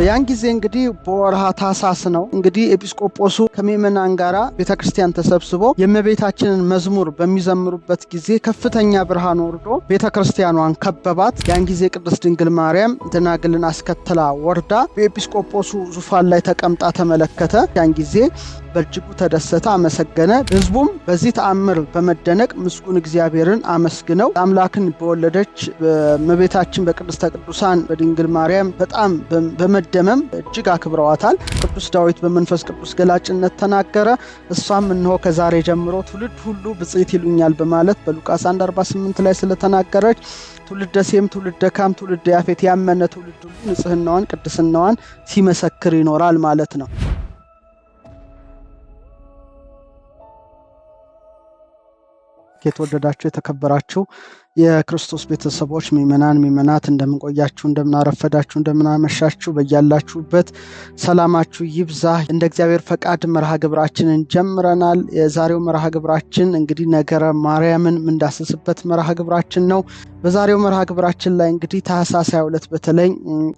ያን ጊዜ እንግዲህ በወርሃ ታኅሳስ ነው። እንግዲህ ኤጲስቆጶሱ ከመምናን ጋራ ቤተክርስቲያን ተሰብስቦ የእመቤታችንን መዝሙር በሚዘምሩበት ጊዜ ከፍተኛ ብርሃን ወርዶ ቤተክርስቲያኗን ከበባት። ያን ጊዜ ቅድስት ድንግል ማርያም ደናግልን አስከትላ ወርዳ በኤጲስቆጶሱ ዙፋን ላይ ተቀምጣ ተመለከተ። ያን ጊዜ በእጅጉ ተደሰተ፣ አመሰገነ። ህዝቡም በዚህ ተአምር በመደነቅ ምስጉን እግዚአብሔርን አመስግነው አምላክን በወለደች በእመቤታችን በቅድስተ ቅዱሳን በድንግል ማርያም በጣም በመደመም እጅግ አክብረዋታል። ቅዱስ ዳዊት በመንፈስ ቅዱስ ገላጭነት ተናገረ። እሷም እነሆ ከዛሬ ጀምሮ ትውልድ ሁሉ ብፅዕት ይሉኛል በማለት በሉቃስ 1:48 ላይ ስለተናገረች ትውልደ ሴም፣ ትውልደ ካም፣ ትውልደ ያፌት ያመነ ትውልድ ሁሉ ንጽህናዋን ቅድስናዋን ሲመሰክር ይኖራል ማለት ነው። የተወደዳችሁ የተከበራችሁ የክርስቶስ ቤተሰቦች ምእመናት እንደምንቆያችሁ፣ እንደምናረፈዳችሁ፣ እንደምናመሻችሁ በያላችሁበት ሰላማችሁ ይብዛ። እንደ እግዚአብሔር ፈቃድ መርሃ ግብራችንን ጀምረናል። የዛሬው መርሃ ግብራችን እንግዲህ ነገረ ማርያምን ምንዳስስበት መርሃ ግብራችን ነው። በዛሬው መርሃ ግብራችን ላይ እንግዲህ ታኅሳስ 22 በተለይ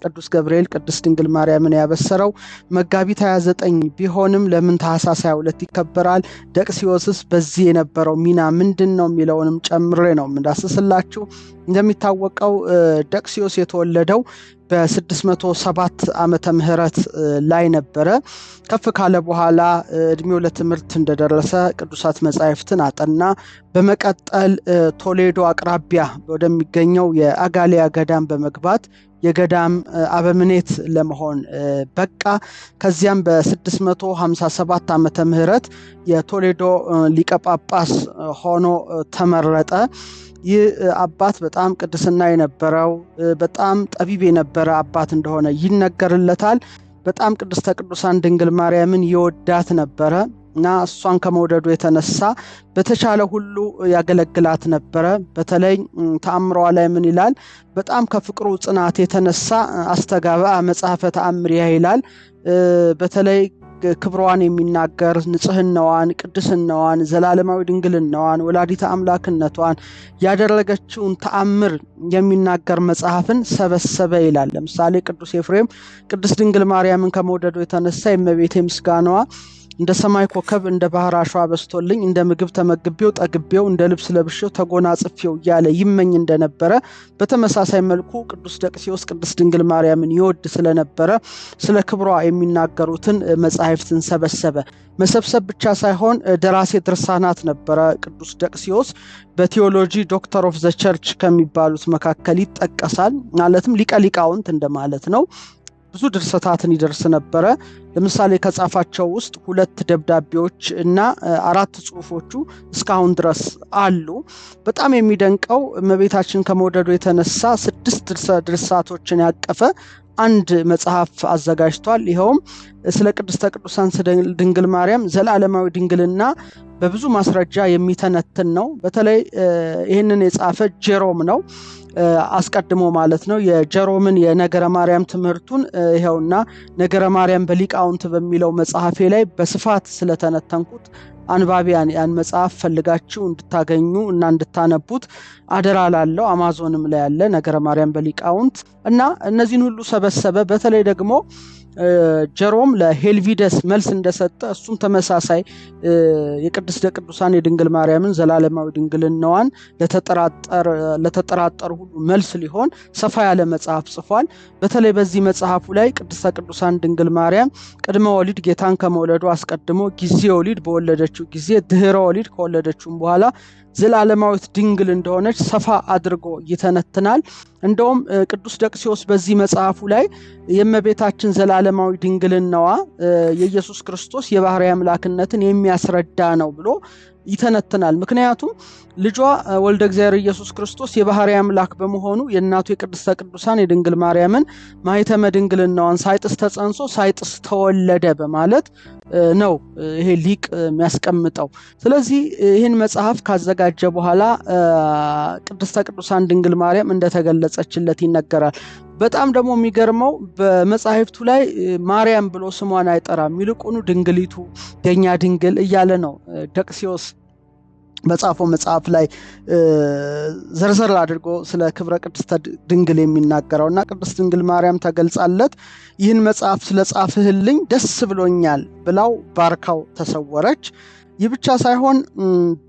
ቅዱስ ገብርኤል ቅድስት ድንግል ማርያምን ያበሰረው መጋቢት 29 ቢሆንም ለምን ታኅሳስ 22 ይከበራል? ደቅሲዮስስ በዚህ የነበረው ሚና ምንድነው የሚለውንም ጨምሬ ነው ምንዳስስላችሁ። እንደሚታወቀው ደቅሲዮስ የተወለደው በ607 ዓመተ ምህረት ላይ ነበረ። ከፍ ካለ በኋላ እድሜው ለትምህርት እንደደረሰ ቅዱሳት መጻሕፍትን አጠና። በመቀጠል ቶሌዶ አቅራቢያ ወደሚገኘው የአጋሊያ ገዳም በመግባት የገዳም አበምኔት ለመሆን በቃ። ከዚያም በ657 ዓመተ ምህረት የቶሌዶ ሊቀ ጳጳስ ሆኖ ተመረጠ። ይህ አባት በጣም ቅድስና የነበረው በጣም ጠቢብ የነበረ አባት እንደሆነ ይነገርለታል። በጣም ቅድስተ ቅዱሳን ድንግል ማርያምን ይወዳት ነበረ እና እሷን ከመውደዱ የተነሳ በተቻለ ሁሉ ያገለግላት ነበረ። በተለይ ተአምሯ ላይ ምን ይላል? በጣም ከፍቅሩ ጽናት የተነሳ አስተጋባ መጽሐፈ ተአምሪያ ይላል። በተለይ ክብሯን የሚናገር ንጽህናዋን፣ ቅድስናዋን፣ ዘላለማዊ ድንግልናዋን፣ ወላዲተ አምላክነቷን ያደረገችውን ተአምር የሚናገር መጽሐፍን ሰበሰበ ይላል። ለምሳሌ ቅዱስ ኤፍሬም ቅድስት ድንግል ማርያምን ከመውደዱ የተነሳ የእመቤቴ ምስጋናዋ እንደ ሰማይ ኮከብ እንደ ባህር አሸዋ በስቶልኝ እንደ ምግብ ተመግቤው ጠግቤው እንደ ልብስ ለብሼው ተጎናጽፌው እያለ ይመኝ እንደነበረ፣ በተመሳሳይ መልኩ ቅዱስ ደቅሲዮስ ቅድስት ድንግል ማርያምን ይወድ ስለነበረ ስለ ክብሯ የሚናገሩትን መጻሕፍትን ሰበሰበ። መሰብሰብ ብቻ ሳይሆን ደራሴ ድርሳናት ነበረ። ቅዱስ ደቅሲዮስ በቴዎሎጂ ዶክተር ኦፍ ዘ ቸርች ከሚባሉት መካከል ይጠቀሳል። ማለትም ሊቀ ሊቃውንት እንደማለት ነው። ብዙ ድርሰታትን ይደርስ ነበረ። ለምሳሌ ከጻፋቸው ውስጥ 2 ደብዳቤዎች እና 4 ጽሑፎቹ እስካሁን ድረስ አሉ። በጣም የሚደንቀው እመቤታችን ከመውደዱ የተነሳ 6 ድርሳቶችን ያቀፈ አንድ መጽሐፍ አዘጋጅቷል። ይኸውም ስለ ቅድስተ ቅዱሳን ድንግል ማርያም ዘላለማዊ ድንግልና በብዙ ማስረጃ የሚተነትን ነው። በተለይ ይህንን የጻፈ ጀሮም ነው፣ አስቀድሞ ማለት ነው። የጀሮምን የነገረ ማርያም ትምህርቱን ይኸውና ነገረ ማርያም በሊቃውንት በሚለው መጽሐፌ ላይ በስፋት ስለተነተንኩት አንባቢያን ያን መጽሐፍ ፈልጋችሁ እንድታገኙ እና እንድታነቡት አደራ ላለው። አማዞንም ላይ ያለ ነገረ ማርያም በሊቃውንት እና እነዚህን ሁሉ ሰበሰበ። በተለይ ደግሞ ጀሮም ለሄልቪደስ መልስ እንደሰጠ እሱም ተመሳሳይ የቅድስተ ቅዱሳን የድንግል ማርያምን ዘላለማዊ ድንግልናዋን ለተጠራጠሩ ሁሉ መልስ ሊሆን ሰፋ ያለ መጽሐፍ ጽፏል። በተለይ በዚህ መጽሐፉ ላይ ቅድስተ ቅዱሳን ድንግል ማርያም ቅድመ ወሊድ ጌታን ከመውለዱ አስቀድሞ፣ ጊዜ ወሊድ በወለደችው ጊዜ፣ ድህረ ወሊድ ከወለደችውም በኋላ ዘላለማዊት ድንግል እንደሆነች ሰፋ አድርጎ ይተነትናል። እንደውም ቅዱስ ደቅሲዮስ በዚህ መጽሐፉ ላይ የእመቤታችን ዘላለማዊ ድንግልናዋ የኢየሱስ ክርስቶስ የባሕርይ አምላክነትን የሚያስረዳ ነው ብሎ ይተነትናል። ምክንያቱም ልጇ ወልደ እግዚአብሔር ኢየሱስ ክርስቶስ የባሕርይ አምላክ በመሆኑ የእናቱ የቅድስተ ቅዱሳን የድንግል ማርያምን ማኅተመ ድንግልናዋን ሳይጥስ ተጸንሶ ሳይጥስ ተወለደ በማለት ነው ይሄ ሊቅ የሚያስቀምጠው። ስለዚህ ይህን መጽሐፍ ካዘጋጀ በኋላ ቅድስተ ቅዱሳን ድንግል ማርያም እንደተገለጸችለት ይነገራል። በጣም ደግሞ የሚገርመው በመጽሐፍቱ ላይ ማርያም ብሎ ስሟን አይጠራም። ይልቁኑ ድንግሊቱ፣ የኛ ድንግል እያለ ነው ደቅሲዮስ በጻፈው መጽሐፍ ላይ ዘርዘር አድርጎ ስለ ክብረ ቅድስት ድንግል የሚናገረውና ቅድስት ድንግል ማርያም ተገልጻለት ይህን መጽሐፍ ስለጻፍህልኝ ደስ ብሎኛል ብላው ባርካው ተሰወረች። ይህ ብቻ ሳይሆን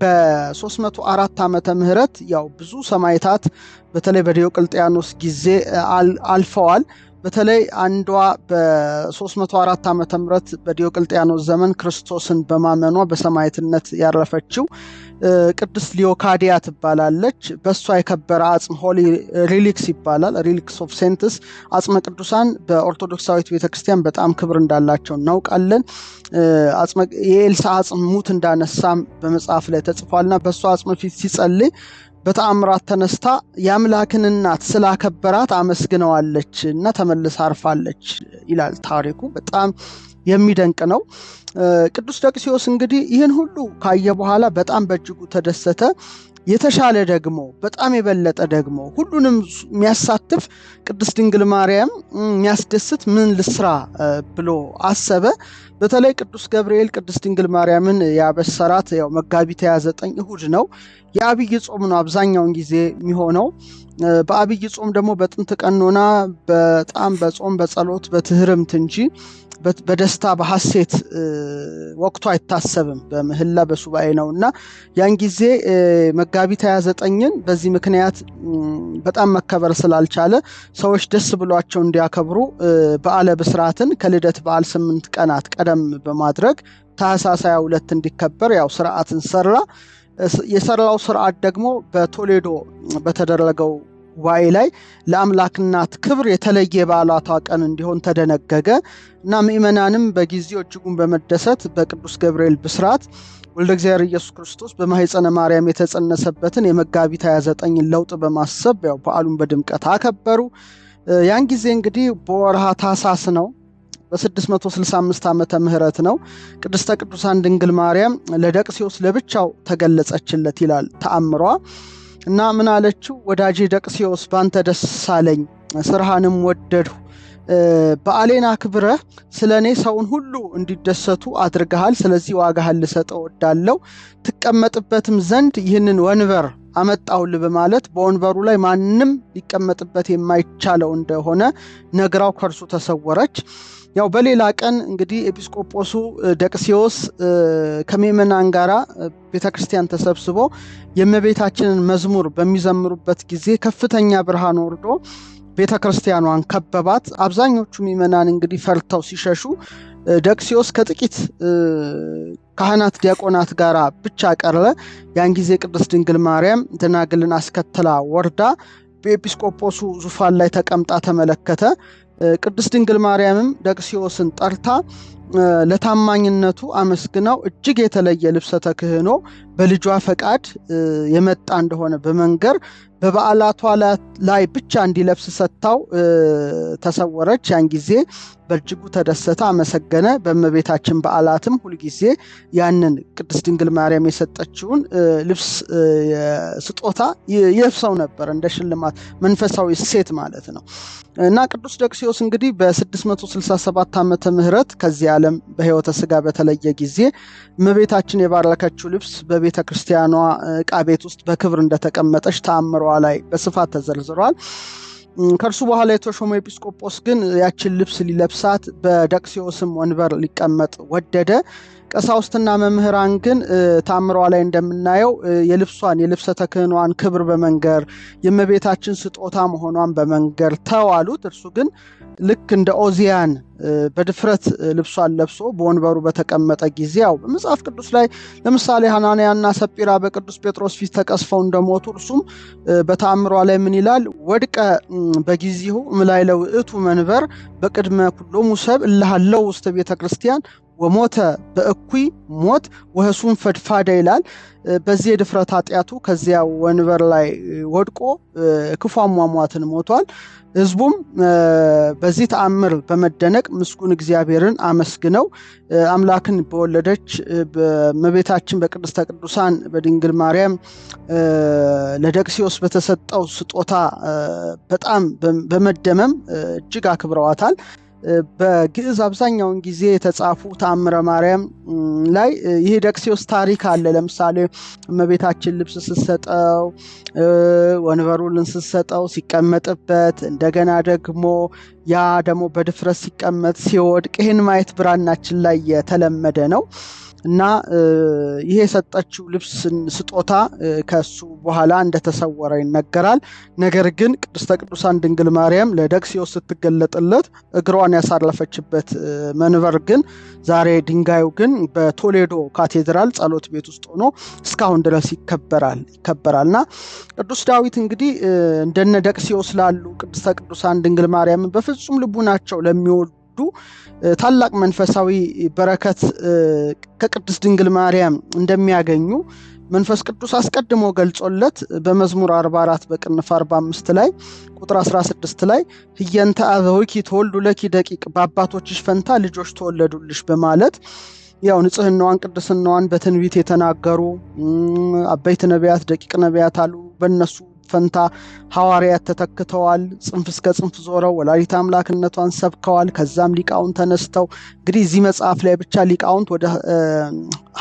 በ304 ዓመተ ምህረት ያው ብዙ ሰማዕታት በተለይ በዲዮቅልጥያኖስ ጊዜ አልፈዋል። በተለይ አንዷ በ304 ዓመተ ምህረት በዲዮቅልጥያኖስ ዘመን ክርስቶስን በማመኗ በሰማዕትነት ያረፈችው ቅድስት ሊዮካዲያ ትባላለች። በሷ የከበረ አጽም ሆሊ ሪሊክስ ይባላል፣ ሪሊክስ ኦፍ ሴንትስ አጽመ ቅዱሳን በኦርቶዶክሳዊት ቤተክርስቲያን በጣም ክብር እንዳላቸው እናውቃለን። የኤልሳ አጽም ሙት እንዳነሳም በመጽሐፍ ላይ ተጽፏልና በሷ አጽም ፊት ሲጸልይ በተአምራት ተነስታ የአምላክን እናት ስላከበራት አመስግነዋለች እና ተመልሳ አርፋለች ይላል ታሪኩ። በጣም የሚደንቅ ነው። ቅዱስ ደቅሲዮስ እንግዲህ ይህን ሁሉ ካየ በኋላ በጣም በእጅጉ ተደሰተ። የተሻለ ደግሞ በጣም የበለጠ ደግሞ ሁሉንም የሚያሳትፍ ቅድስት ድንግል ማርያም የሚያስደስት ምን ልስራ ብሎ አሰበ። በተለይ ቅዱስ ገብርኤል ቅድስት ድንግል ማርያምን ያበሰራት ያው መጋቢት 29 እሁድ ነው። የአብይ ጾም ነው አብዛኛውን ጊዜ የሚሆነው። በአብይ ጾም ደግሞ በጥንት ቀኖና በጣም በጾም በጸሎት በትህርምት እንጂ በደስታ በሐሴት ወቅቱ አይታሰብም፣ በምህላ በሱባኤ ነውና ያን ጊዜ መጋቢት 29ን በዚህ ምክንያት በጣም መከበር ስላልቻለ ሰዎች ደስ ብሏቸው እንዲያከብሩ በዓለ ብስራትን ከልደት በዓል 8 ቀናት ቀደም በማድረግ ታኅሳስ 22 እንዲከበር ያው ስርዓትን ሰራ። የሰራው ስርዓት ደግሞ በቶሌዶ በተደረገው ጉባኤ ላይ ለአምላክ እናት ክብር የተለየ በዓላቷ ቀን እንዲሆን ተደነገገ እና ምእመናንም በጊዜው እጅጉን በመደሰት በቅዱስ ገብርኤል ብስራት ወልደ እግዚአብሔር ኢየሱስ ክርስቶስ በማኅፀነ ማርያም የተጸነሰበትን የመጋቢት 29ን ለውጥ በማሰብ ያው በዓሉን በድምቀት አከበሩ። ያን ጊዜ እንግዲህ በወርሃ ታኅሳስ ነው፣ በ665 ዓመተ ምህረት ነው። ቅድስተ ቅዱሳን ድንግል ማርያም ለደቅሲዮስ ለብቻው ተገለጸችለት ይላል ተአምሯ። እና ምን አለችው? ወዳጄ ደቅሲዮስ ባንተ ደስ አለኝ፣ ስራህንም ወደድሁ። በዓሌን አክብረህ ስለኔ ሰውን ሁሉ እንዲደሰቱ አድርገሃል። ስለዚህ ዋጋህን ልሰጠው እወዳለሁ። ትቀመጥበትም ዘንድ ይህንን ወንበር አመጣሁልህ በማለት በወንበሩ ላይ ማንም ሊቀመጥበት የማይቻለው እንደሆነ ነግራው ከእርሱ ተሰወረች። ያው በሌላ ቀን እንግዲህ ኤጲስቆጶሱ ደቅሲዮስ ከምእመናን ጋራ ቤተክርስቲያን ተሰብስቦ የእመቤታችንን መዝሙር በሚዘምሩበት ጊዜ ከፍተኛ ብርሃን ወርዶ ቤተክርስቲያኗን ከበባት። አብዛኞቹ ምእመናን እንግዲህ ፈርተው ሲሸሹ ደቅሲዮስ ከጥቂት ካህናት ዲያቆናት ጋራ ብቻ ቀረ። ያን ጊዜ ቅድስት ድንግል ማርያም ደናግልን አስከትላ ወርዳ በኤጲስቆጶሱ ዙፋን ላይ ተቀምጣ ተመለከተ። ቅድስት ድንግል ማርያምም ደቅሲዮስን ጠርታ ለታማኝነቱ አመስግናው እጅግ የተለየ ልብሰ ተክህኖ በልጇ ፈቃድ የመጣ እንደሆነ በመንገር በበዓላቷ ላይ ብቻ እንዲለብስ ሰጥታው ተሰወረች። ያን ጊዜ በእጅጉ ተደሰተ፣ አመሰገነ። በእመቤታችን በዓላትም ሁልጊዜ ያንን ቅድስት ድንግል ማርያም የሰጠችውን ልብስ ስጦታ ይለብሰው ነበር፣ እንደ ሽልማት መንፈሳዊ ሴት ማለት ነው። እና ቅዱስ ደቅሲዮስ እንግዲህ በ667 ዓመተ ምህረት ከዚህ ዓለም በሕይወተ ሥጋ በተለየ ጊዜ እመቤታችን የባረከችው ልብስ በቤተ ክርስቲያኗ ዕቃ ቤት ውስጥ በክብር እንደተቀመጠች ተአምሯ ላይ በስፋት ተዘርዝሯል። ከእርሱ በኋላ የተሾመው ኤጲስቆጶስ ግን ያችን ልብስ ሊለብሳት በደቅሲዮስም ወንበር ሊቀመጥ ወደደ። ቀሳውስትና መምህራን ግን ተአምሯ ላይ እንደምናየው የልብሷን የልብሰ ተክህኗን ክብር በመንገር የእመቤታችን ስጦታ መሆኗን በመንገር ተዋሉት። እርሱ ግን ልክ እንደ ኦዚያን በድፍረት ልብሷን ለብሶ በወንበሩ በተቀመጠ ጊዜ ያው በመጽሐፍ ቅዱስ ላይ ለምሳሌ ሐናንያና ሰጲራ በቅዱስ ጴጥሮስ ፊት ተቀስፈው እንደሞቱ እርሱም በተአምሯ ላይ ምን ይላል? ወድቀ በጊዜሁ እምላዕለ ውእቱ መንበር በቅድመ ኩሎሙ ሰብእ እለ ሀለው ውስተ ቤተ ክርስቲያን ወሞተ በእኩይ ሞት ወህሱም ፈድፋዳ ይላል። በዚህ የድፍረት ኃጢአቱ ከዚያ ወንበር ላይ ወድቆ ክፉ አሟሟትን ሞቷል። ሕዝቡም በዚህ ተአምር በመደነቅ ምስጉን እግዚአብሔርን አመስግነው አምላክን በወለደች በእመቤታችን በቅድስተ ቅዱሳን በድንግል ማርያም ለደቅሲዮስ በተሰጠው ስጦታ በጣም በመደመም እጅግ አክብረዋታል። በግዕዝ አብዛኛውን ጊዜ የተጻፉ ተአምረ ማርያም ላይ ይሄ ደቅሲዮስ ታሪክ አለ። ለምሳሌ እመቤታችን ልብስ ስትሰጠው፣ ወንበሩን ስትሰጠው ሲቀመጥበት፣ እንደገና ደግሞ ያ ደግሞ በድፍረት ሲቀመጥ ሲወድቅ፣ ይህን ማየት ብራናችን ላይ የተለመደ ነው እና ይሄ የሰጠችው ልብስ ስጦታ ከሱ በኋላ እንደተሰወረ ይነገራል። ነገር ግን ቅድስተ ቅዱሳን ድንግል ማርያም ለደቅሲዮስ ስትገለጥለት እግሯን ያሳረፈችበት መንበር ግን ዛሬ ድንጋዩ ግን በቶሌዶ ካቴድራል ጸሎት ቤት ውስጥ ሆኖ እስካሁን ድረስ ይከበራልና ቅዱስ ዳዊት እንግዲህ እንደነ ደቅሲዮስ ላሉ ቅድስተ ቅዱሳን ድንግል ማርያም በፍጹም ልቡናቸው ለሚወዱ ታላቅ መንፈሳዊ በረከት ከቅድስት ድንግል ማርያም እንደሚያገኙ መንፈስ ቅዱስ አስቀድሞ ገልጾለት በመዝሙር 44 በቅንፍ 45 ላይ ቁጥር 16 ላይ ህየንተ አበዊኪ ተወልዱ ለኪ ደቂቅ፣ በአባቶችሽ ፈንታ ልጆች ተወለዱልሽ በማለት ያው ንጽህናዋን ቅድስናዋን በትንቢት የተናገሩ አበይት ነቢያት ደቂቅ ነቢያት አሉ። በእነሱ ፈንታ ሐዋርያት ተተክተዋል። ጽንፍ እስከ ጽንፍ ዞረው ወላዲተ አምላክነቷን ሰብከዋል። ከዛም ሊቃውንት ተነስተው እንግዲህ እዚህ መጽሐፍ ላይ ብቻ ሊቃውንት ወደ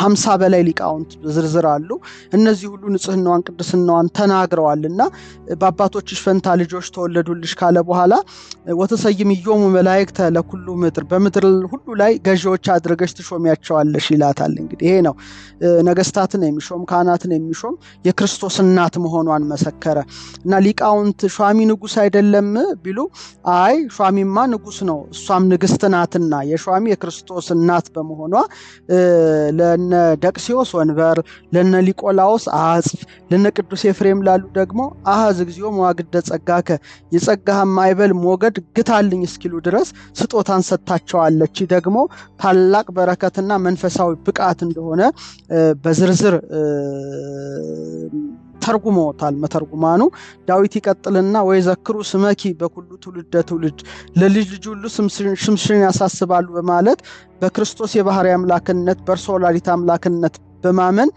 50 በላይ ሊቃውንት ዝርዝር አሉ። እነዚህ ሁሉ ንጽህናዋን ቅድስናዋን ተናግረዋልና በአባቶችሽ ፈንታ ልጆች ተወለዱልሽ ካለ በኋላ ወተሰይምዮሙ መላእክተ ለኩሉ ምድር፣ በምድር ሁሉ ላይ ገዢዎች አድርገሽ ትሾሚያቸዋለሽ ይላታል። እንግዲህ ይሄ ነው ነገስታትን የሚሾም ካህናትን የሚሾም የክርስቶስ እናት መሆኗን መሰከረ እና ሊቃውንት ሿሚ ንጉስ አይደለም ቢሉ አይ ሿሚማ ንጉስ ነው፣ እሷም ንግስት ናትና የሿሚ የክርስቶስ እናት በመሆኗ ለነ ደቅሲዮስ ወንበር፣ ለነ ሊቆላዎስ አጽፍ፣ ለነ ቅዱስ ኤፍሬም ላሉ ደግሞ አሃዝ እግዚኦ መዋግደ ጸጋከ፣ የጸጋህ ማይበል ሞገድ ግታልኝ እስኪሉ ድረስ ስጦታን ሰጥታቸዋለች። ደግሞ ታላቅ በረከትና መንፈሳዊ ብቃት እንደሆነ በዝርዝር ተርጉመውታል መተርጉማኑ። ዳዊት ይቀጥልና ወይ ዘክሩ ስመኪ በኩሉ ትውልደ ትውልድ፣ ለልጅ ልጅ ሁሉ ስምሽን ያሳስባሉ በማለት በክርስቶስ የባህሪ አምላክነት በእርሷ ወላዲተ አምላክነት በማመን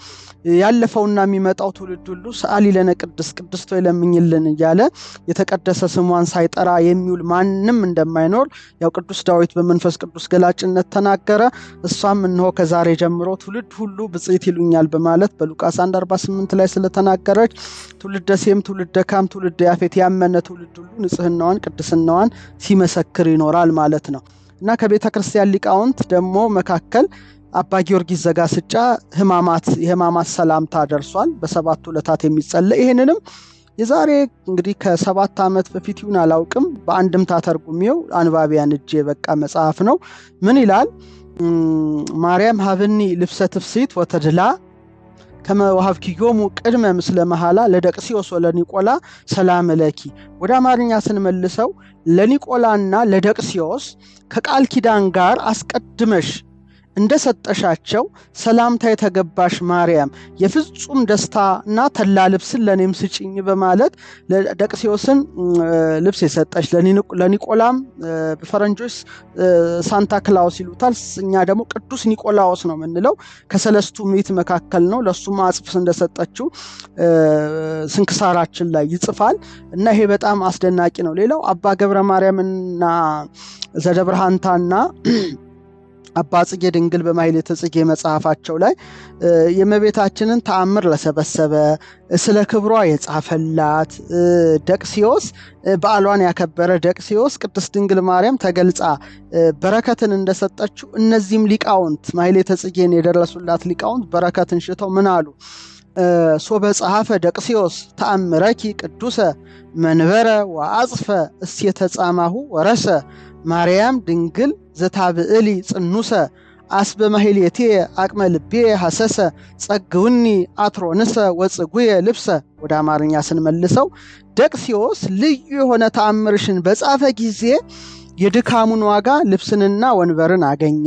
ያለፈውና የሚመጣው ትውልድ ሁሉ ሰአሊ ለነ ቅድስት ሆይ ለምኝልን እያለ የተቀደሰ ስሟን ሳይጠራ የሚውል ማንም እንደማይኖር ያው ቅዱስ ዳዊት በመንፈስ ቅዱስ ገላጭነት ተናገረ። እሷም እነሆ ከዛሬ ጀምሮ ትውልድ ሁሉ ብጽዕት ይሉኛል በማለት በሉቃስ 1:48 ላይ ስለተናገረች ትውልደ ሴም፣ ትውልደ ካም፣ ትውልደ ያፌት ያመነ ትውልድ ሁሉ ንጽህናዋን ቅድስናዋን ሲመሰክር ይኖራል ማለት ነው እና ከቤተ ክርስቲያን ሊቃውንት ደግሞ መካከል አባ ጊዮርጊስ ዘጋስጫ የህማማት ሰላምታ ደርሷል። በሰባቱ ዕለታት የሚጸለይ ይሄንንም የዛሬ እንግዲህ ከ7 ዓመት በፊት ይሁን አላውቅም በአንድምታ ተርጉሜው አንባቢያን እጄ በቃ መጽሐፍ ነው። ምን ይላል? ማርያም ሀብኒ ልብሰ ትፍሲት ወተድላ ከመ ወሀብኪዮሙ ቅድመ ምስለ መሐላ ለደቅሲዮስ ወለኒቆላ ሰላም ለኪ። ወደ አማርኛ ስንመልሰው ለኒቆላና ለደቅሲዮስ ከቃል ኪዳን ጋር አስቀድመሽ እንደሰጠሻቸው ሰላምታ የተገባሽ ማርያም የፍጹም ደስታና ተላ ልብስን ለኔም ስጪኝ በማለት ለደቅሲዮስን ልብስ የሰጠች፣ ለኒቆላም በፈረንጆች ሳንታ ክላውስ ይሉታል፣ እኛ ደግሞ ቅዱስ ኒቆላዎስ ነው የምንለው፣ ከሰለስቱ ምዕት መካከል ነው። ለሱም አጽፍ እንደሰጠችው ስንክሳራችን ላይ ይጽፋል እና ይሄ በጣም አስደናቂ ነው። ሌላው አባ ገብረ ማርያምና ዘደብርሃንታና አባ ጽጌ ድንግል በማኅሌተ ጽጌ መጽሐፋቸው ላይ የእመቤታችንን ተአምር ለሰበሰበ ስለ ክብሯ የጻፈላት ደቅሲዮስ በዓሏን ያከበረ ደቅሲዮስ ቅድስት ድንግል ማርያም ተገልጻ በረከትን እንደሰጠችው እነዚህም ሊቃውንት ማኅሌተ ጽጌን የደረሱላት ሊቃውንት በረከትን ሽተው ምን አሉ? ሶበ ጸሐፈ ደቅሲዮስ ተአምረኪ ቅዱሰ መንበረ ወአጽፈ እሴተ ጻማሁ ወረሰ ማርያም ድንግል ዘታብዕሊ ጽኑሰ አስበ ማኅሌቴ አቅመ ልቤ ሐሰሰ ጸግውኒ አትሮንሰ ወጽጉየ ልብሰ። ወደ አማርኛ ስንመልሰው ደቅሲዮስ ልዩ የሆነ ተአምርሽን በጻፈ ጊዜ የድካሙን ዋጋ ልብስንና ወንበርን አገኘ።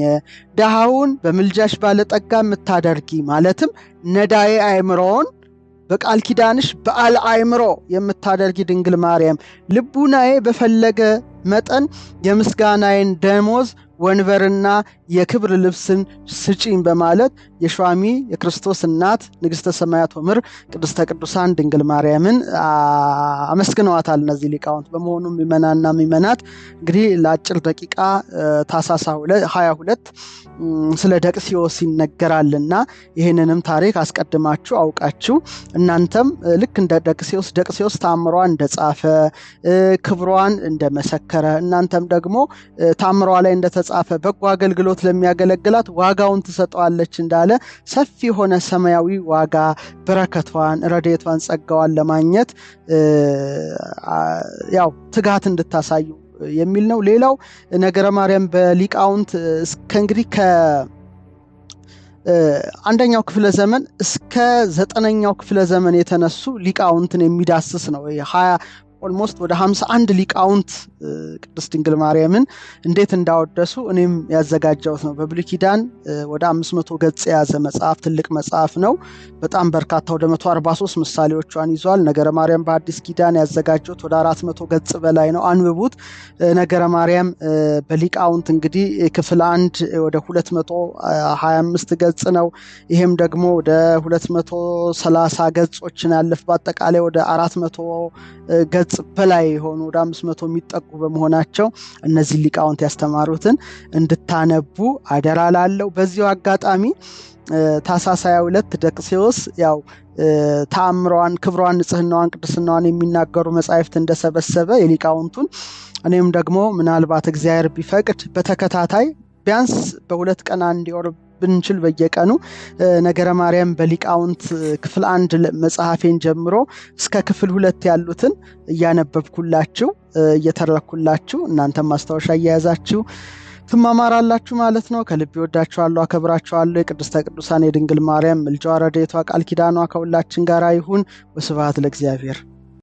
ድሃውን በምልጃሽ ባለጠጋ የምታደርጊ ማለትም ነዳዬ አእምሮውን በቃል ኪዳንሽ በዓለ አእምሮ የምታደርጊ ድንግል ማርያም ልቡናዬ በፈለገ መጠን የምስጋናዬን ደሞዝ ወንበርና የክብር ልብስን ስጪኝ በማለት የሿሚ የክርስቶስ እናት ንግሥተ ሰማያት ወምር ቅድስተ ቅዱሳን ድንግል ማርያምን አመስግነዋታል እነዚህ ሊቃውንት። በመሆኑም ምእመናንና ምእመናት እንግዲህ ለአጭር ደቂቃ ታኅሳስ 22 ስለ ደቅስዮስ ይነገራልና ይህንንም ታሪክ አስቀድማችሁ አውቃችሁ እናንተም ልክ እንደ ደቅስዮስ ተአምሯን እንደጻፈ ክብሯን እንደመሰከረ እናንተም ደግሞ ተአምሯ ላይ እንደተጻፈ በጎ አገልግሎት ለሚያገለግላት ዋጋውን ትሰጠዋለች እንዳለ ሰፊ የሆነ ሰማያዊ ዋጋ በረከቷን ረድኤቷን ጸጋዋን ለማግኘት ያው ትጋት እንድታሳዩ የሚል ነው። ሌላው ነገረ ማርያም በሊቃውንት እንግዲህ አንደኛው ክፍለ ዘመን እስከ 9ኛው ክፍለ ዘመን የተነሱ ሊቃውንትን የሚዳስስ ነው። 20 ኦልሞስት ወደ 51 ሊቃውንት ቅድስት ድንግል ማርያምን እንዴት እንዳወደሱ እኔም ያዘጋጀሁት ነው። በብሉይ ኪዳን ወደ 500 ገጽ የያዘ መጽሐፍ ትልቅ መጽሐፍ ነው። በጣም በርካታ ወደ 143 ምሳሌዎቿን ይዟል። ነገረ ማርያም በአዲስ ኪዳን ያዘጋጀሁት ወደ 400 ገጽ በላይ ነው። አንብቡት። ነገረ ማርያም በሊቃውንት እንግዲህ ክፍል 1 ወደ 225 ገጽ ነው። ይሄም ደግሞ ወደ 230 ገጾችን ያለፍ በአጠቃላይ ወደ 400 ገጽ በላይ ሆኖ ወደ 500 የሚጠጉ በመሆናቸው እነዚህ ሊቃውንት ያስተማሩትን እንድታነቡ አደራ ላለው። በዚሁ አጋጣሚ ታኅሳስ 22 ደቅስዮስ ያው ተአምሯን፣ ክብሯን፣ ንጽህናዋን፣ ቅድስናዋን የሚናገሩ መጻሕፍት እንደሰበሰበ የሊቃውንቱን እኔም ደግሞ ምናልባት እግዚአብሔር ቢፈቅድ በተከታታይ ቢያንስ በሁለት ቀን አንድ ወር ብንችል በየቀኑ ነገረ ማርያም በሊቃውንት ክፍል 1 መጽሐፌን ጀምሮ እስከ ክፍል 2 ያሉትን እያነበብኩላችሁ እየተረኩላችሁ እናንተም ማስታወሻ እየያዛችሁ ትማማራላችሁ ማለት ነው። ከልብ ወዳችኋለሁ፣ አከብራችኋለሁ። የቅድስተ ቅዱሳን የድንግል ማርያም ምልጃዋ ረድኤቷ ቃል ኪዳኗ ከሁላችን ጋር ይሁን። ወስብሐት ለእግዚአብሔር።